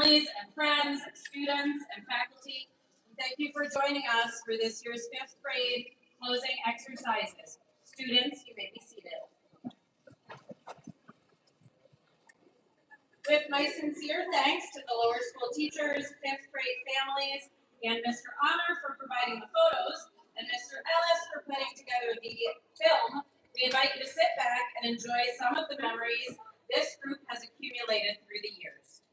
families and friends, students and faculty. Thank you for joining us for this year's 5th grade closing exercises. Students, you may be seated. With my sincere thanks to the lower school teachers, 5th grade families, and Mr. Honor for providing the photos, and Mr. Ellis for putting together the film, we invite you to sit back and enjoy some of the memories this group has accumulated through the years.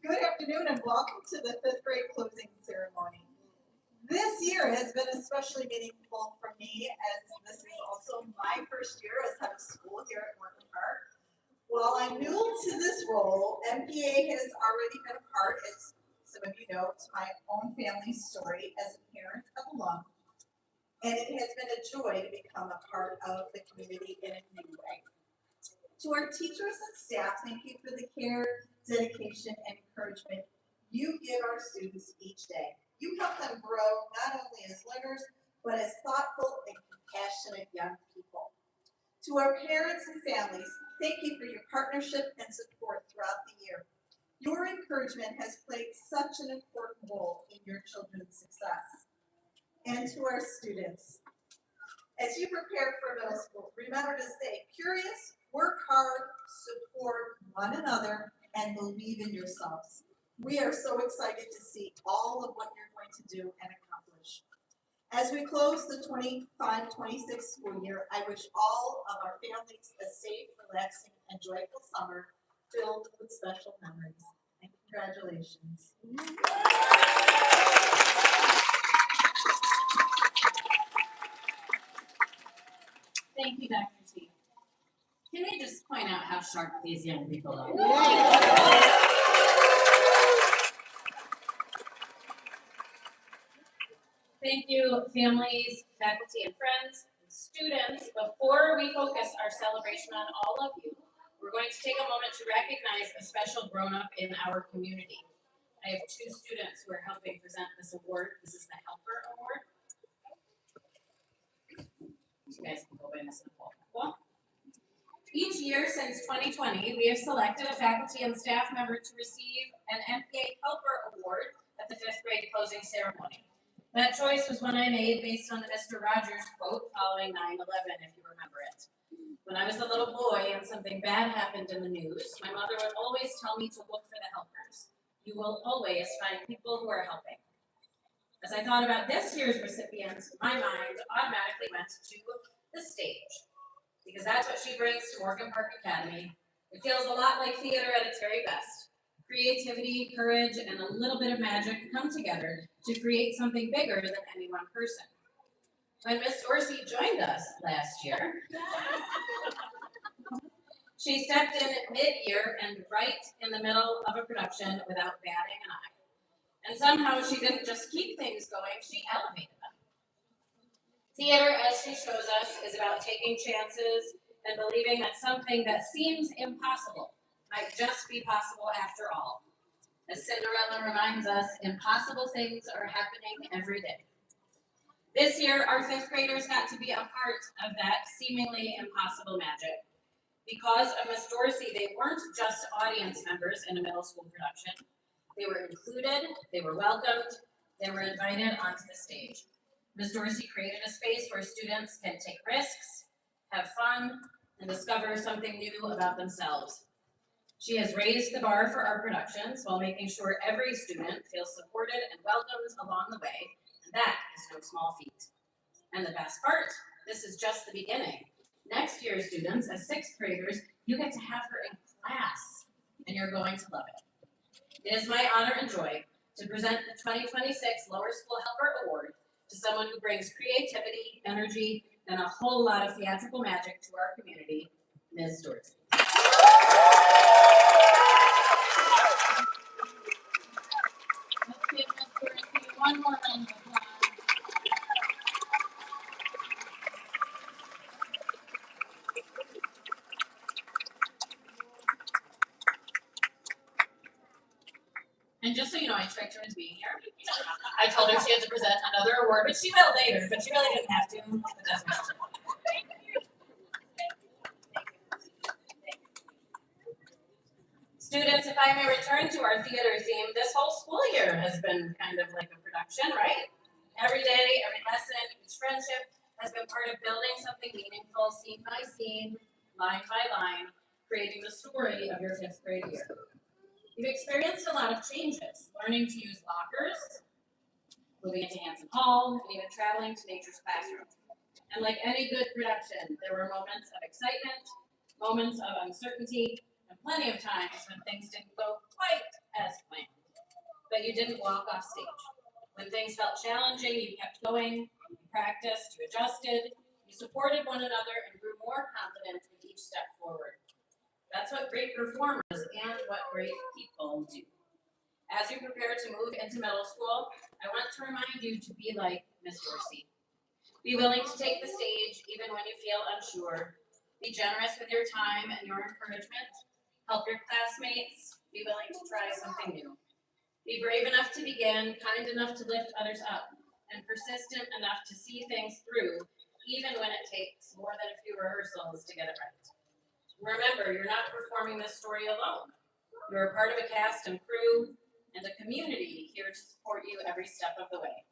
Good afternoon and welcome to the 5th grade closing ceremony. This year has been especially meaningful for me as this is also my first year as head of school here at Morton Park. While I'm new to this role, MPA has already been a part, as some of you know, to my own family's story as a parent of alum. And it has been a joy to become a part of the community in a new way. To our teachers and staff, thank you for the care, dedication, and encouragement you give our students each day. You help them grow not only as learners, but as thoughtful and compassionate young people. To our parents and families, thank you for your partnership and support throughout the year. Your encouragement has played such an important role in your children's success. And to our students, as you prepare for middle school, remember to stay curious, work hard, support one another, and believe in yourselves. We are so excited to see all of what you're going to do and accomplish. As we close the 25-26 school year, I wish all of our families a safe, relaxing, and joyful summer filled with special memories. And congratulations. Thank you, Dr. T. Can we just point out how sharp these young people are? Thank you, families, faculty, and friends, and students. Before we focus our celebration on all of you, we're going to take a moment to recognize a special grown-up in our community. I have two students who are helping present this award. This is the Helper Award. You guys can go by Ms. Nicole. Cool. Each year since 2020, we have selected a faculty and staff member to receive an MPA Helper Award at the 5th grade closing ceremony. That choice was one I made based on the Mr. Rogers quote following 9/11, if you remember it. When I was a little boy and something bad happened in the news, my mother would always tell me to look for the helpers. You will always find people who are helping. As I thought about this year's recipient, my mind automatically went to the stage, because that's what she brings to Morgan Park Academy. It feels a lot like theater at its very best. Creativity, courage, and a little bit of magic come together to create something bigger than any one person. When Miss Dorsey joined us last year, she stepped in mid-year and right in the middle of a production without batting an eye. And somehow she didn't just keep things going, she elevated them. Theater, as she shows us, is about taking chances and believing that something that seems impossible might just be possible after all. As Cinderella reminds us, impossible things are happening every day. This year, our 5th graders got to be a part of that seemingly impossible magic. Because of Miss Dorsey, they weren't just audience members in a middle school production. They were included, they were welcomed, they were invited onto the stage. Ms. Dorsey created a space where students can take risks, have fun, and discover something new about themselves. She has raised the bar for our productions while making sure every student feels supported and welcomed along the way, and that is no small feat. And the best part, this is just the beginning. Next year's students, as 6th graders, you get to have her in class, and you're going to love it. It is my honor and joy to present the 2026 Lower School Helper Award to someone who brings creativity, energy, and a whole lot of theatrical magic to our community, Ms. Dorsey. Let's give Ms. Dorsey one more round of applause. And just so you know, I tricked her into being here. I told her she had to present another award, which she will later, but she really didn't have to. But that's what she said. Students, if I may return to our theater theme, this whole school year has been kind of like a production, right? Every day, every lesson, each friendship has been part of building something meaningful, scene by scene, line by line, creating the story of your 5th grade year. You've experienced a lot of changes, learning to use lockers, moving into Hanson Hall, and even traveling to nature's classroom. And like any good production, there were moments of excitement, moments of uncertainty, and plenty of times when things didn't go quite as planned. But you didn't walk off stage. When things felt challenging, you kept going, you practiced, you adjusted, you supported one another, and grew more confident with each step forward. That's what great performers and what great people do. As you prepare to move into middle school, I want to remind you to be like Miss Dorsey. Be willing to take the stage even when you feel unsure. Be generous with your time and your encouragement. Help your classmates. Be willing to try something new. Be brave enough to begin, kind enough to lift others up, and persistent enough to see things through, even when it takes more than a few rehearsals to get it right. Remember, you're not performing this story alone. You're a part of a cast and crew and a community here to support you every step of the way.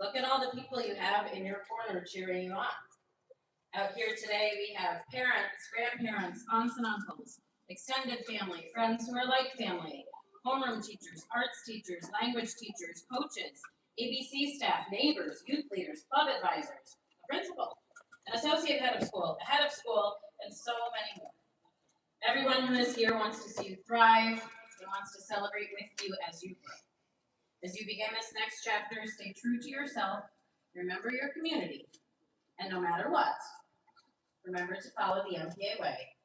Look at all the people you have in your corner cheering you on. Out here today, we have parents, grandparents, aunts and uncles, extended family, friends who are like family, homeroom teachers, arts teachers, language teachers, coaches, ABC staff, neighbors, youth leaders, club advisors, a principal, an associate head of school, a head of school, and so many more. Everyone who is here wants to see you thrive and wants to celebrate with you as you grow. As you begin this next chapter, stay true to yourself, remember your community, and no matter what, remember to follow the MPA way.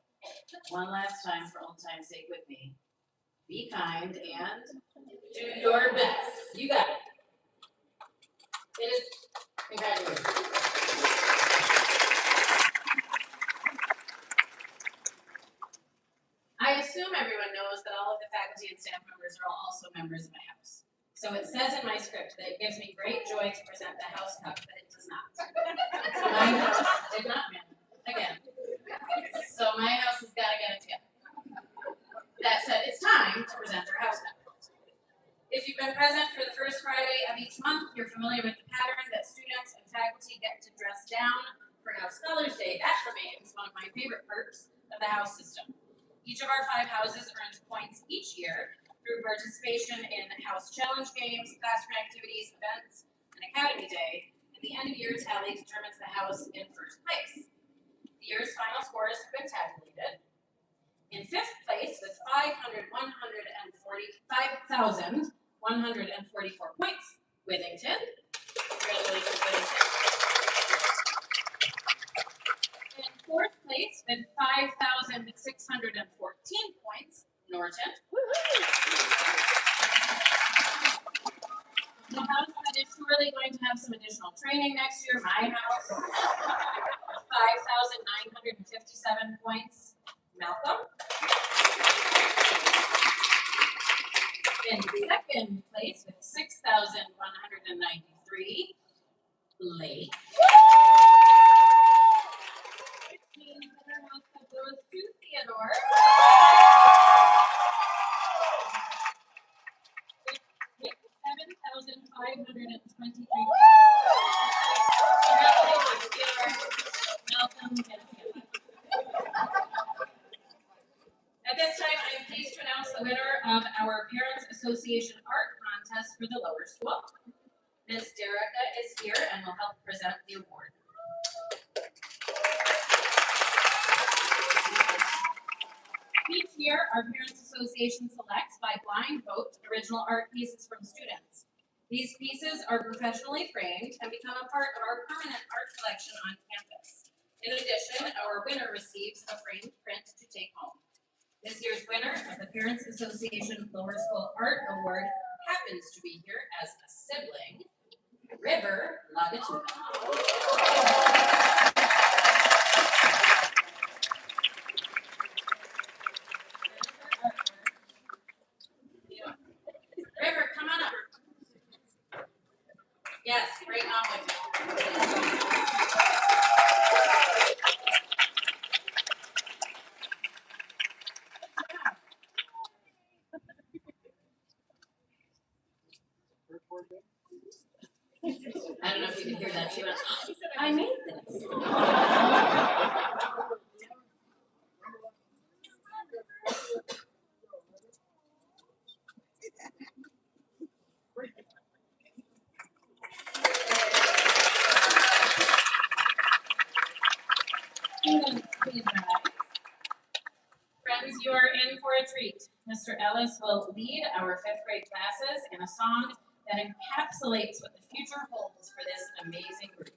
One last time for old time's sake with me. Be kind and do your best. You got it. It is, congratulations. I assume everyone knows that all of the faculty and staff members are also members of my house. So it says in my script that it gives me great joy to present the House Cup, but it does not. My house did not win again. So my house has got to get it together. That said, it's time to present our House Cup. If you've been present for the first Friday of each month, you're familiar with the pattern that students and faculty get to dress down for House Scholars Day. That remains one of my favorite perks of the House system. Each of our 5 houses earns points each year through participation in House Challenge games, classroom activities, events, and Academy Day, and the end-of-year tally determines the house in first place. The year's final scores have been tabulated. In 5th place with 5,144 points, Withington. Congratulations, Withington. In 4th place with 5,614 points, Norton. The house that is surely going to have some additional training next year, my house, 5,957 points, Malcolm. In 2nd place with 6,193, Blake. Another house that goes to Theodore. 7,523. Congratulations, Theodore, Malcolm, and Tammy. At this time, I am pleased to announce the winner of our Parents Association Art Contest for the lower school. Ms. Derica is here and will help present the award. Each year, our Parents Association selects by blind vote original art pieces from students. These pieces are professionally framed and become a part of our permanent art collection on campus. In addition, our winner receives a framed print to take home. This year's winner of the Parents Association Lower School Art Award happens to be here as a sibling, River Lagatuna. River, come on up. Yes, bring on with you. I don't know if you can hear that. She went, I made this. Students, please rise. Friends, you are in for a treat. Mr. Ellis will lead our 5th grade classes in a song that encapsulates what the future holds for this amazing group.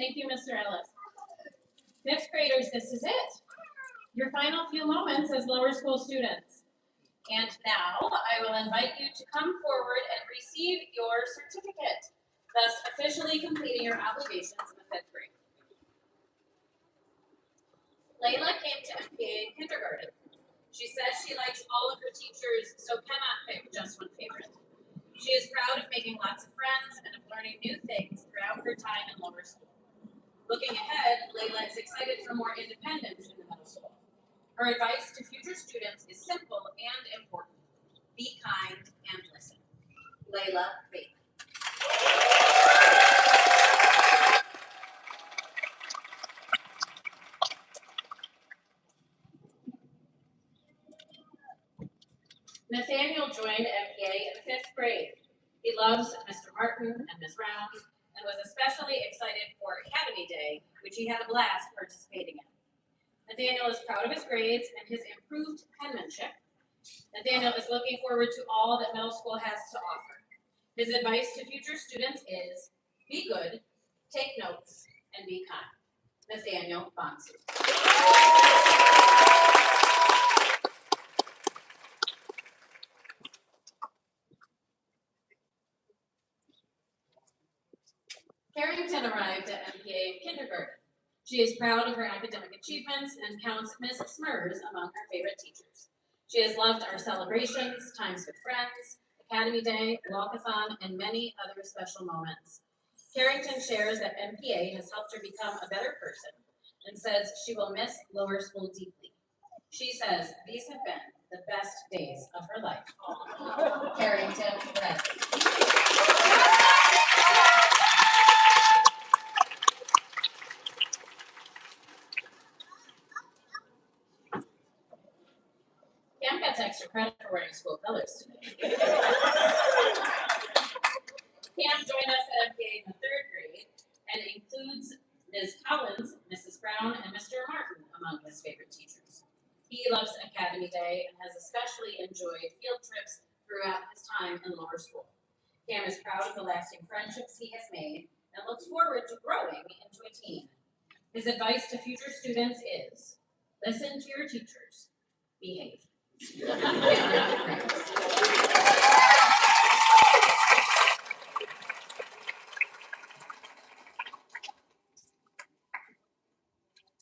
Thank you, Mr. Ellis. Fifth graders, this is it. Your final few moments as lower school students. And now I will invite you to come forward and receive your certificate, thus officially completing your obligations in the fifth grade. Layla came to MPA in kindergarten. She says she likes all of her teachers, so cannot pick just one favorite. She is proud of making lots of friends and of learning new things throughout her time in lower school. Looking ahead, Layla is excited for more independence in the middle school. Her advice to future students is simple and important. Be kind and listen. Layla Bateman. Nathaniel joined MPA in the fifth grade. He loves Mr. Martin and Ms. Round and was especially excited for Academy Day, which he had a blast participating in. Nathaniel is proud of his grades and his improved penmanship. Nathaniel is looking forward to all that middle school has to offer. His advice to future students is, be good, take notes, and be kind. Nathaniel Bonsu. Carrington arrived at MPA in kindergarten. She is proud of her academic achievements and counts Ms. Smurs among her favorite teachers. She has loved our celebrations, times with friends, Academy Day, walkathon, and many other special moments. Carrington shares that MPA has helped her become a better person and says she will miss lower school deeply. She says these have been the best days of her life. Carrington Red. Cam gets extra credit for wearing school colors today. Cam joined us at MPA in the 3rd grade and includes Ms. Collins, Mrs. Brown, and Mr. Martin among his favorite teachers. He loves Academy Day and has especially enjoyed field trips throughout his time in lower school. Cam is proud of the lasting friendships he has made and looks forward to growing into a teen. His advice to future students is, listen to your teachers, behave.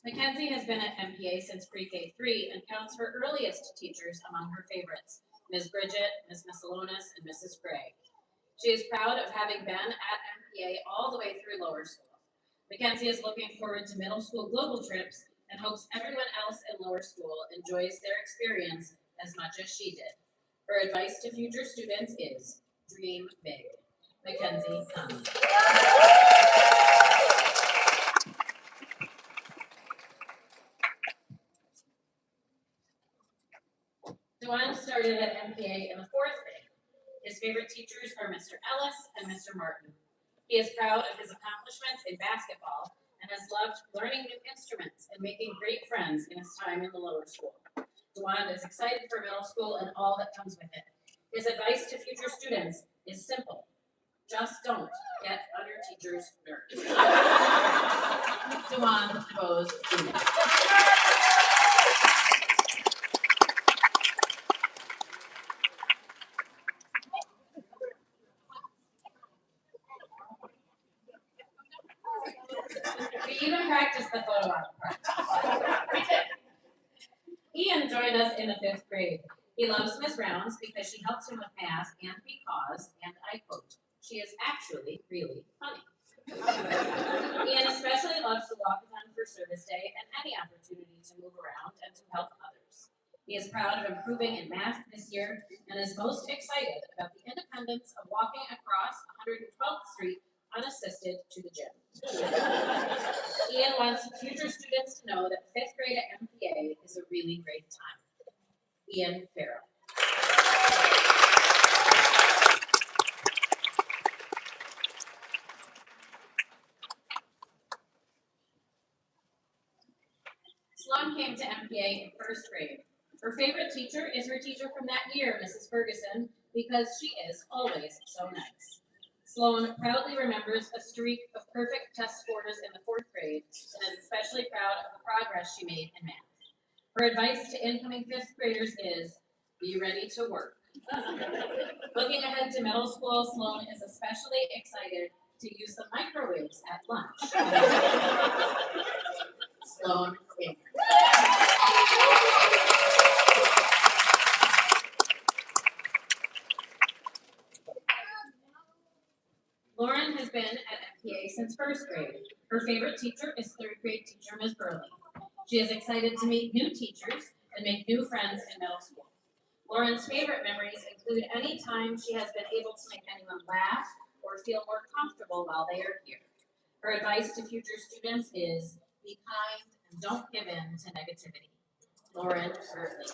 Mackenzie has been at MPA since pre-K 3 and counts her earliest teachers among her favorites, Ms. Bridget, Ms. Missalonis, and Mrs. Gray. She is proud of having been at MPA all the way through lower school. Mackenzie is looking forward to middle school global trips and hopes everyone else in lower school enjoys their experience as much as she did. Her advice to future students is, dream big. Mackenzie Cummings. Dewan started at MPA in the 4th grade. His favorite teachers are Mr. Ellis and Mr. Martin. He is proud of his accomplishments in basketball and has loved learning new instruments and making great friends in his time in the lower school. Dewan is excited for middle school and all that comes with it. His advice to future students is simple. Just don't get on your teacher's nerves. Dewan Bose Jr. We even practiced the photo op. We did. Ian joined us in the 5th grade. He loves Ms. Rounds because she helps him with math and because, and I quote, she is actually really funny. Ian especially loves the walkathon for Service Day and any opportunity to move around and to help others. He is proud of improving in math this year and is most excited about the independence of walking across 112th Street unassisted to the gym. Ian wants future students to know that 5th grade at MPA is a really great time. Ian Farrell. Sloan came to MPA in 1st grade. Her favorite teacher is her teacher from that year, Mrs. Ferguson, because she is always so nice. Sloan proudly remembers a streak of perfect test scores in the 4th grade and is especially proud of the progress she made in math. Her advice to incoming 5th graders is, be ready to work. Looking ahead to middle school, Sloan is especially excited to use the microwaves at lunch. Sloan King. Lauren has been at MPA since 1st grade. Her favorite teacher is 3rd grade teacher Ms. Burley. She is excited to meet new teachers and make new friends in middle school. Lauren's favorite memories include any time she has been able to make anyone laugh or feel more comfortable while they are here. Her advice to future students is, be kind and don't give in to negativity. Lauren Burley.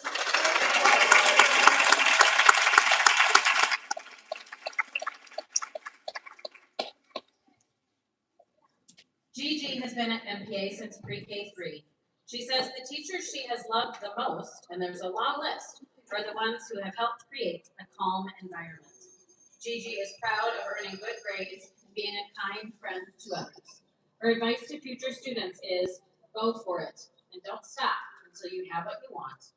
Gigi has been at MPA since pre-K 3. She says the teachers she has loved the most, and there's a long list, are the ones who have helped create a calm environment. Gigi is proud of earning good grades and being a kind friend to others. Her advice to future students is go for it and don't stop until you have what you want.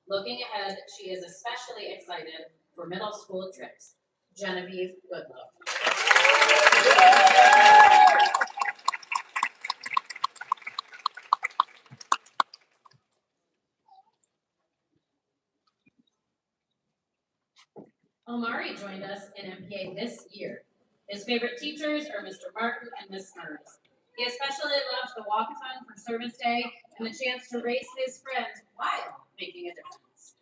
Looking ahead, she is especially excited for middle school trips. Genevieve Goodlow. Omari joined us in MPA this year. His favorite teachers are Mr. Martin and Miss Smurs. He especially loved the walkathon for Service Day and the chance to race his friends while making a difference.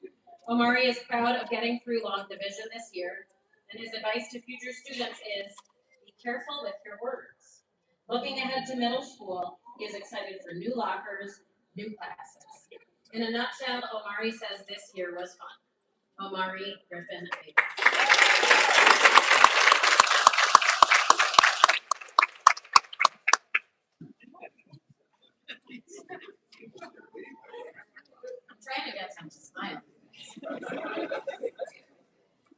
Omari is proud of getting through long division this year, and his advice to future students is be careful with your words. Looking ahead to middle school, he is excited for new lockers, new classes. In a nutshell, Omari says this year was fun. Omari Griffin Baker. I'm trying to get him to smile.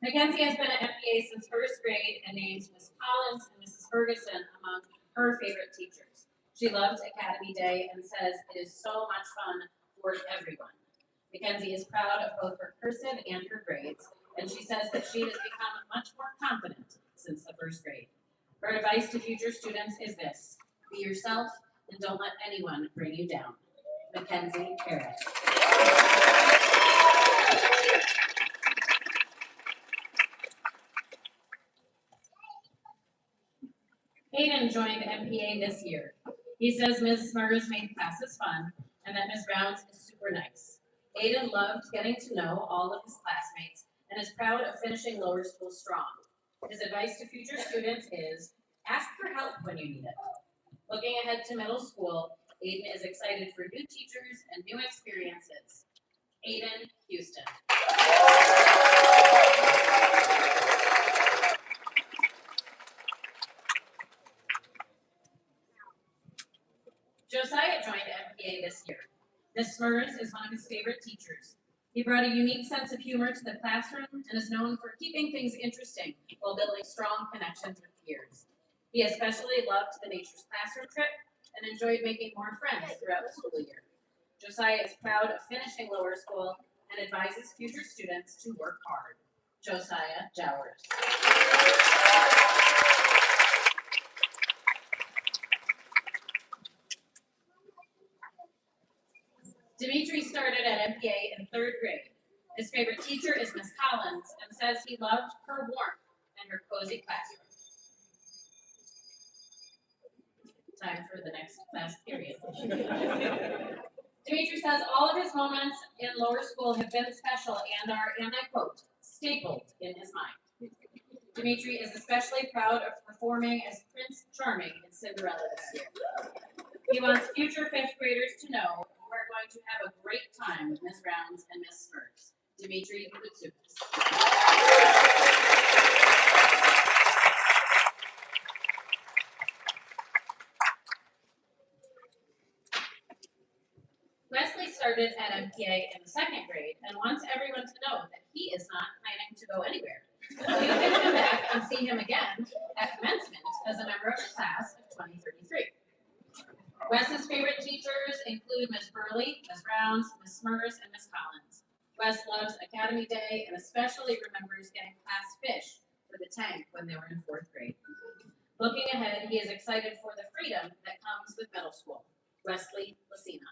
Mackenzie has been at MPA since first grade and names Miss Collins and Mrs. Ferguson among her favorite teachers. She loves Academy Day and says it is so much fun for everyone. Mackenzie is proud of both her cursive and her grades, and she says that she has become much more confident since the first grade. Her advice to future students is this: be yourself and don't let anyone bring you down. Mackenzie Harris. Hayden joined MPA this year. He says Ms. Smurs made classes fun and that Ms. Rounds is super nice. Hayden loved getting to know all of his classmates and is proud of finishing lower school strong. His advice to future students is ask for help when you need it. Looking ahead to middle school, Hayden is excited for new teachers and new experiences. Hayden Houston. Josiah joined MPA this year. Ms. Smurs is one of his favorite teachers. He brought a unique sense of humor to the classroom and is known for keeping things interesting while building strong connections with peers. He especially loved the Nature's Classroom trip and enjoyed making more friends throughout the school year. Josiah is proud of finishing lower school and advises future students to work hard. Josiah Jowers. Dimitri started at MPA in third grade. His favorite teacher is Miss Collins and says he loved her warmth and her cozy classroom. Time for the next class period. Dimitri says all of his moments in lower school have been special and are, and I quote, stapled in his mind. Dimitri is especially proud of performing as Prince Charming in Cinderella this year. He wants future fifth graders to know we're going to have a great time with Miss Rounds and Miss Smurs. Dimitri Kutsukas. Wesley started at MPA in the second grade and wants everyone to know that he is not planning to go anywhere. You can come back and see him again at commencement as a member of the class of 2033. Wes's favorite teachers include Miss Burley, Miss Rounds, Miss Smurs, and Miss Collins. Wes loves Academy Day and especially remembers getting class fish for the tank when they were in fourth grade. Looking ahead, he is excited for the freedom that comes with middle school. Wesley Lucina.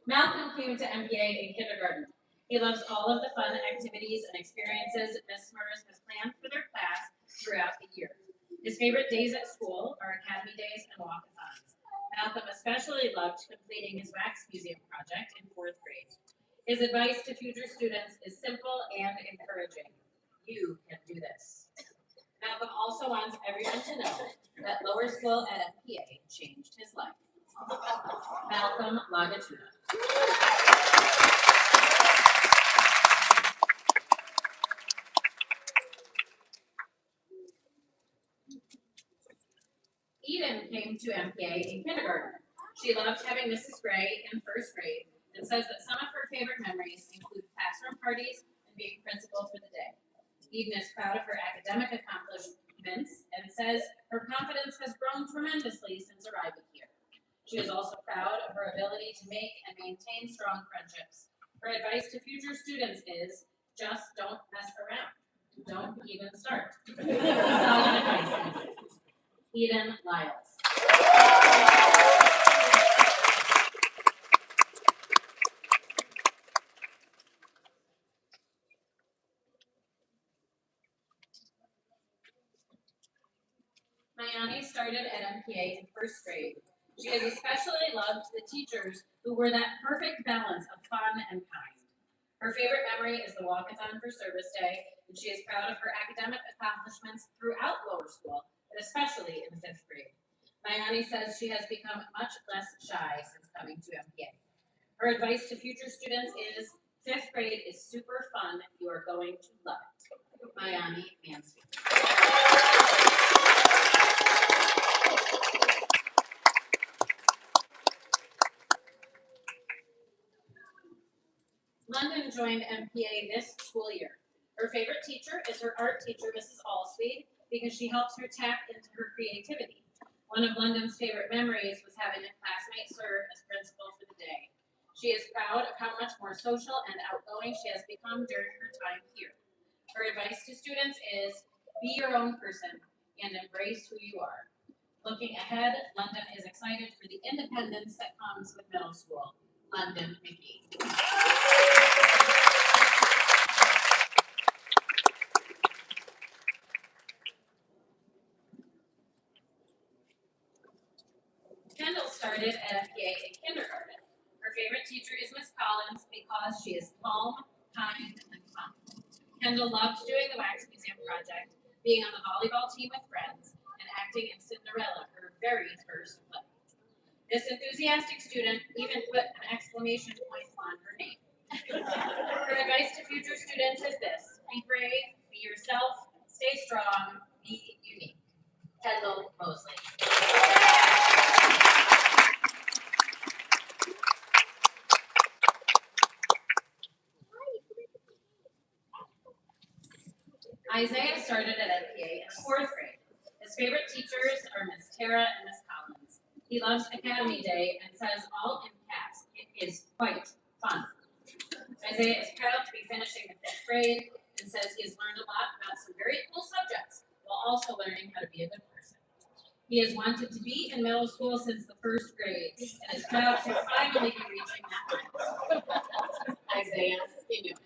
Malcolm came to MPA in kindergarten. He loves all of the fun activities and experiences Ms. Smurs has planned for their class throughout the year. His favorite days at school are Academy Days and walkathons. Malcolm especially loved completing his wax museum project in fourth grade. His advice to future students is simple and encouraging. You can do this. Malcolm also wants everyone to know that lower school at MPA changed his life. Malcolm Lagatuna. Eden came to MPA in kindergarten. She loved having Mrs. Gray in first grade and says that some of her favorite memories include classroom parties and being principal for the day. Eden is proud of her academic accomplishments and says her confidence has grown tremendously since arriving here. She is also proud of her ability to make and maintain strong friendships. Her advice to future students is just don't mess around. Don't even start. Solid advice. Eden Lyles. Mayani started at MPA in first grade. She has especially loved the teachers who were that perfect balance of fun and kind. Her favorite memory is the walkathon for Service Day, and she is proud of her academic accomplishments throughout lower school, but especially in fifth grade. Mayani says she has become much less shy since coming to MPA. Her advice to future students is fifth grade is super fun. You are going to love it. Mayani Mansfield. London joined MPA this school year. Her favorite teacher is her art teacher, Mrs. Allspeed, because she helps her tap into her creativity. One of London's favorite memories was having a classmate serve as principal for the day. She is proud of how much more social and outgoing she has become during her time here. Her advice to students is be your own person and embrace who you are. Looking ahead, London is excited for the independence that comes with middle school. London McGee. Kendall started at MPA in kindergarten. Her favorite teacher is Miss Collins because she is calm, kind, and fun. Kendall loved doing the Wax Museum project, being on the volleyball team with friends, and acting in Cinderella, her very first play. This enthusiastic student even put an exclamation point on her name. Her advice to future students is this: be brave, be yourself, stay strong, be unique. Kendall Mosley. Isaiah started at MPA in fourth grade. His favorite teachers are Miss Tara and Miss Collins. He loves Academy Day and says all in caps, it is quite fun. Isaiah is proud to be finishing the fifth grade and says he has learned a lot about some very cool subjects while also learning how to be a good person. He has wanted to be in middle school since the first grade and is proud to finally be reaching that milestone. Isaiah Skinnewman.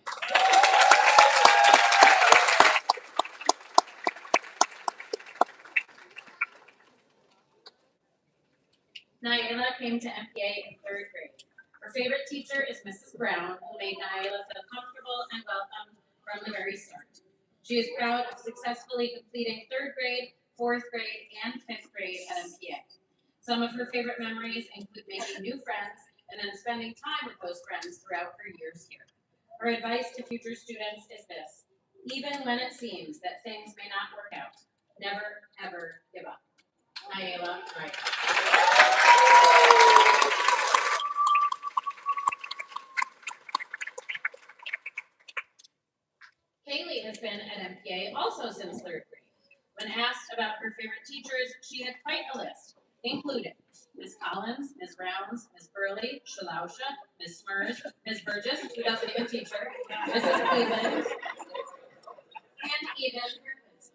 Naila came to MPA in third grade. Her favorite teacher is Mrs. Brown, who made Naila feel comfortable and welcomed from the very start. She is proud of successfully completing third grade, fourth grade, and fifth grade at MPA. Some of her favorite memories include making new friends and then spending time with those friends throughout her years here. Her advice to future students is this: even when it seems that things may not work out, never ever give up. Naila Wright. Kaylee has been at MPA also since third grade. When asked about her favorite teachers, she had quite a list, including Miss Collins, Miss Rounds, Miss Burley, Shalausha, Miss Smurs, Miss Burgess, who doesn't even teach her, Mrs. Cleveland, and even her principal.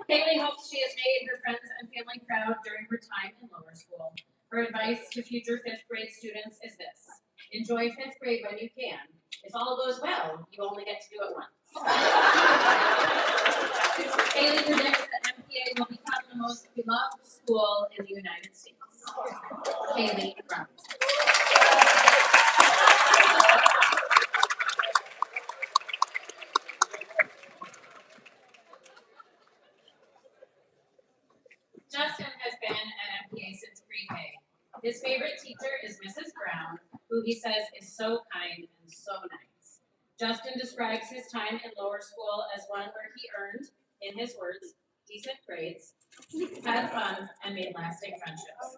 Kaylee hopes she has made her friends and family proud during her time in lower school. Her advice to future fifth grade students is this: enjoy fifth grade when you can. If all goes well, you only get to do it once. Kaylee predicts that MPA will become the most beloved school in the United States. Kaylee Robinson. Justin has been at MPA since pre-K. His favorite teacher is Mrs. Brown, who he says is so kind and so nice. Justin describes his time in lower school as one where he earned, in his words, decent grades, had fun, and made lasting friendships.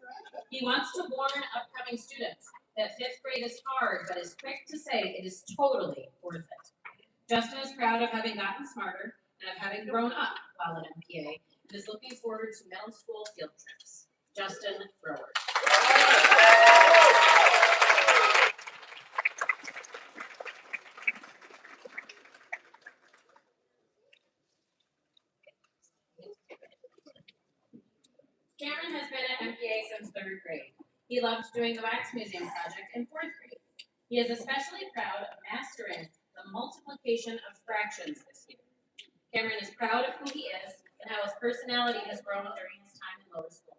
He wants to warn upcoming students that fifth grade is hard, but is quick to say it is totally worth it. Justin is proud of having gotten smarter and of having grown up while at MPA and is looking forward to middle school field trips. Justin Thrower. Cameron has been at MPA since third grade. He loved doing the Wax Museum project in fourth grade. He is especially proud of mastering the multiplication of fractions this year. Cameron is proud of who he is and how his personality has grown during his time in lower school.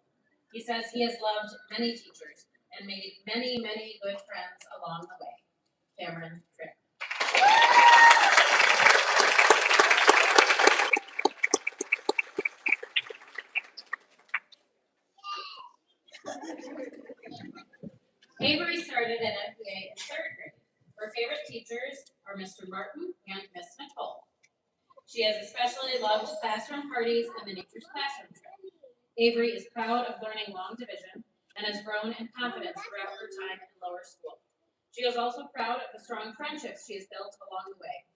He says he has loved many teachers and made many, many good friends along the way. Cameron Tripp. Avery started at MPA in third grade. Her favorite teachers are Mr. Martin and Miss Nicole. She has especially loved classroom parties and the Nature's Classroom trip. Avery is proud of learning long division and has grown in confidence throughout her time in lower school. She is also proud of the strong friendships she has built along the way.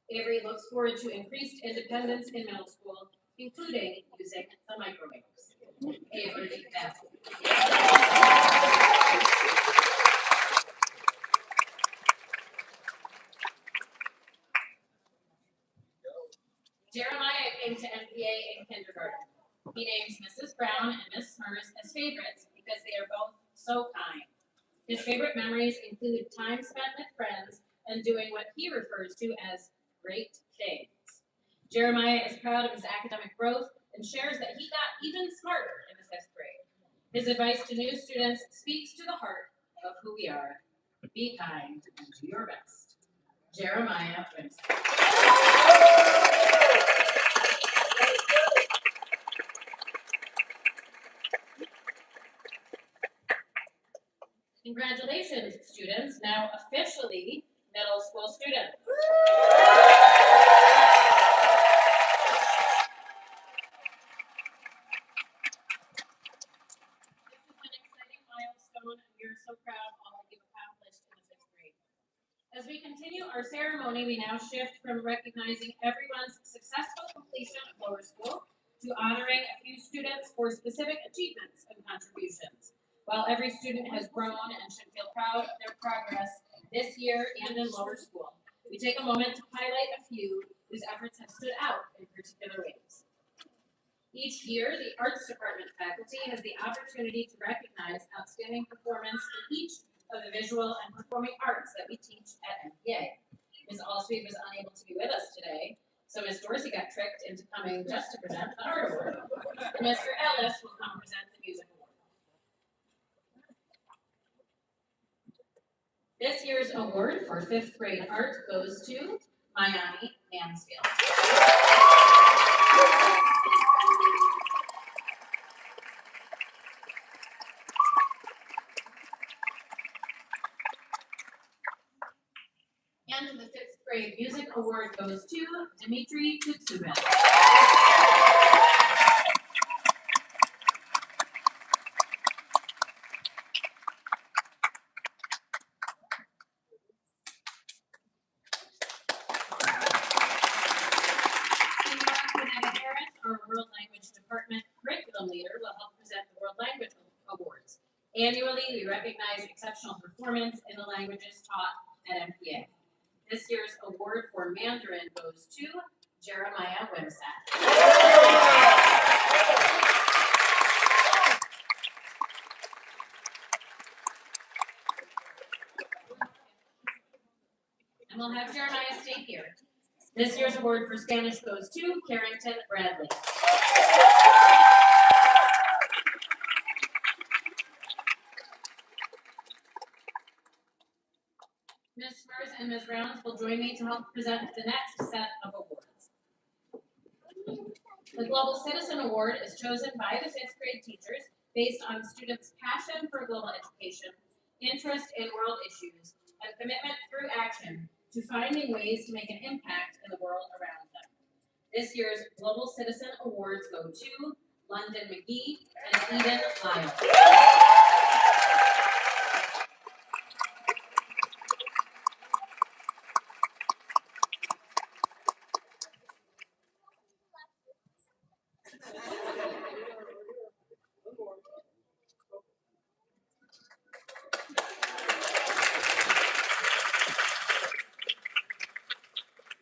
Avery looks forward to increased independence in middle school, including using the microwaves. Avery Bassett. Jeremiah came to MPA in kindergarten. He names Mrs. Brown and Miss Smers as favorites because they are both so kind. His favorite memories include time spent with friends and doing what he refers to as great things. Jeremiah is proud of his academic growth and shares that he got even smarter in the fifth grade. His advice to new students speaks to the heart of who we are. Be kind and do your best. Jeremiah Winston. Congratulations, students, now officially middle school students. This is an exciting milestone, and we are so proud of all that you've accomplished in the fifth grade. As we continue our ceremony, we now shift from recognizing everyone's successful completion of lower school to honoring a few students for specific achievements and contributions. While every student has grown and should feel proud of their progress this year and in lower school, we take a moment to highlight a few whose efforts have stood out in particular ways. Each year, the Arts Department faculty has the opportunity to recognize outstanding performance in each of the visual and performing arts that we teach at MPA. Ms. Allsweet was unable to be with us today, so Ms. Dorsey got tricked into coming just to present the art award. And Mr. Ellis will come present the music award. This year's award for fifth grade art goes to Miami Mansfield. And the fifth grade music award goes to Dmitry Kutsubin. Our World Language Department curriculum leader will help present the World Language Awards. Annually, we recognize exceptional performance in the languages taught at MPA. This year's award for Mandarin goes to Jeremiah Wimsatt. And we'll have Jeremiah stay here. This year's award for Spanish goes to Carrington Bradley. Ms. Smers and Ms. Rounds will join me to help present the next set of awards. The Global Citizen Award is chosen by the fifth grade teachers based on students' passion for global education, interest in world issues, and commitment through action to finding ways to make an impact in the world around them. This year's Global Citizen Awards go to London McGee, and Eden Lyle.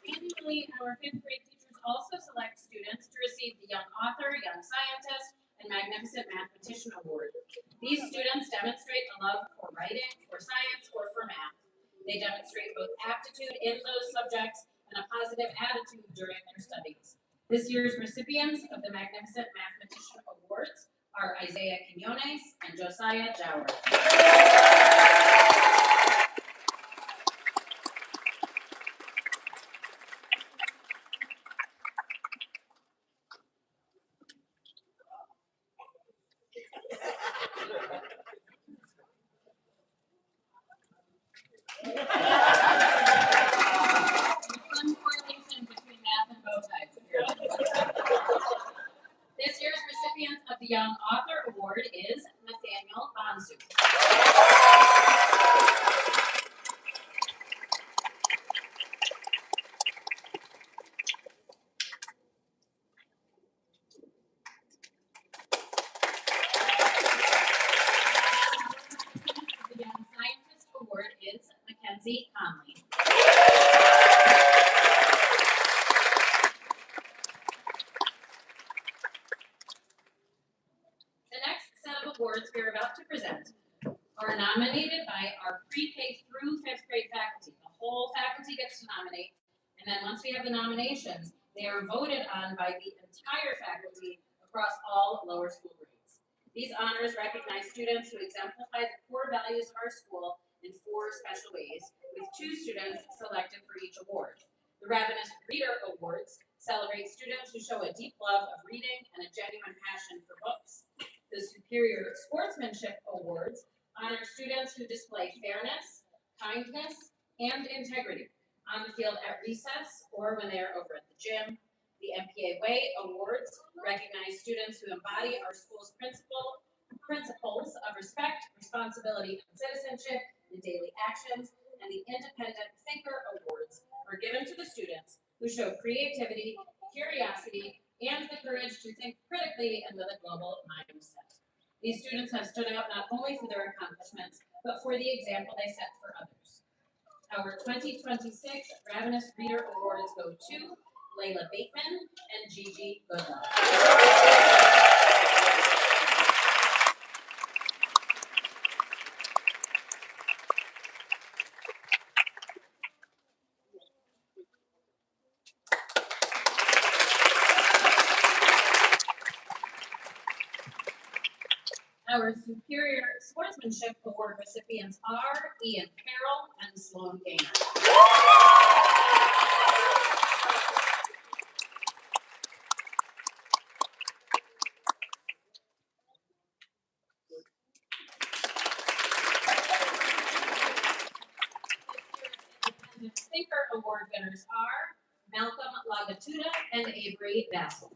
Annually, our fifth grade teachers also select students to receive the Young Author, Young Scientist, and Magnificent Mathematician Award. These students demonstrate a love for writing, for science, or for math. They demonstrate both aptitude in those subjects and a positive attitude during their studies. This year's recipients of the Magnificent Mathematician Awards are Isaiah Quinones and Josiah Jowers. Some correlation between math and bow ties. This year's recipient of the Young Author Award is Nathaniel Bonsu. The Young Scientist Award is Mackenzie Conley. The next set of awards we are about to present are nominated by our pre-K through fifth grade faculty. The whole faculty gets to nominate, and then once we have the nominations, they are voted on by the entire faculty across all lower school grades. These honors recognize students who exemplify the core values of our school in 4 special ways, with 2 students selected for each award. The Ravenous Reader Awards celebrate students who show a deep love of reading and a genuine passion for books. The Superior Sportsmanship Awards honor students who display fairness, kindness, and integrity on the field at recess or when they are over at the gym. The MPA Way Awards recognize students who embody our school's principles of respect, responsibility, and citizenship in daily actions. And the Independent Thinker Awards are given to the students who show creativity, curiosity, and the courage to think critically and with a global mindset. These students have stood out not only for their accomplishments, but for the example they set for others. Our 2026 Ravenous Reader Awards go to Layla Bateman and Gigi Goodlove. Our Superior Sportsmanship Award recipients are Ian Farrell and Sloan Gaynor. Independent Thinker Award winners are Malcolm Lagatuda and Avery Bassel.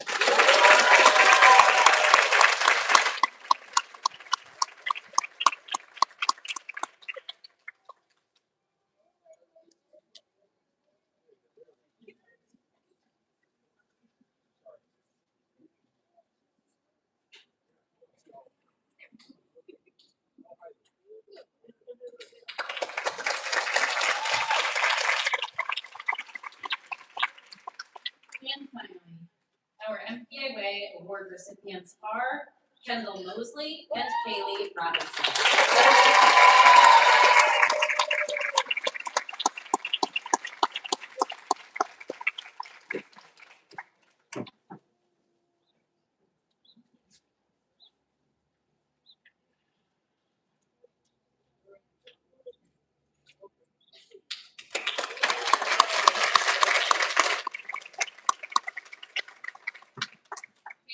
And finally, our MPA Way Award recipients are Kendall Mosley and Haley Robinson.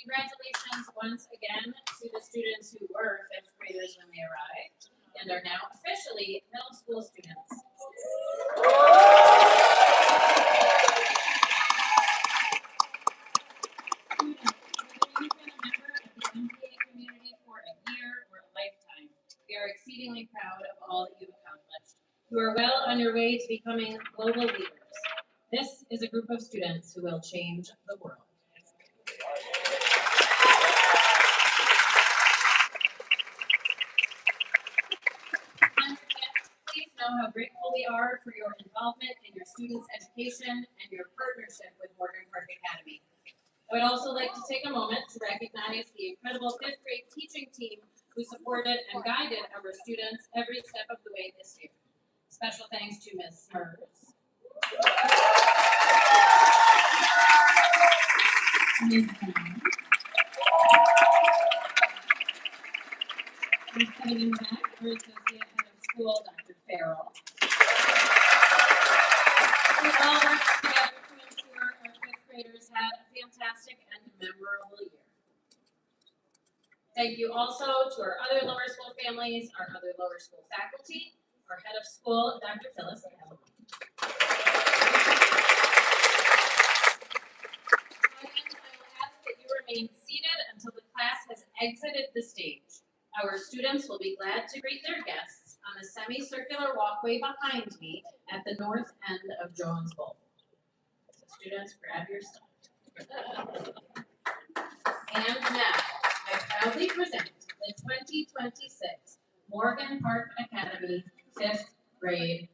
Congratulations once again to the students who were fifth graders when they arrived and are now officially middle school students. Students, whether you've been a member of are exceedingly proud of all that you've accomplished. You are well on your way to becoming global leaders. This is a group of students who will change the world. Please know how grateful we are for your involvement in your students' education and your partnership with Morgan Park Academy. I would also like to take a moment to recognize the incredible fifth grade teaching team who supported and guided our students every step of the way this year. Special thanks to Ms. Smurs, Ms. Brown, and sitting in the back, our Associate Head of School, Dr. Farrell. We all worked together to ensure our fifth graders had a fantastic and memorable year. Thank you also to our other lower school families, our other lower school faculty, our head of school, Dr. Phyllis Hill. Audience, I will ask that you remain seated until the class has exited the stage. Our students will be glad to greet their guests on the semicircular walkway behind me at the north end of Jones Bowl. So students, grab your stuff. And now, I proudly present the 2026 Morgan Park Academy 5th grade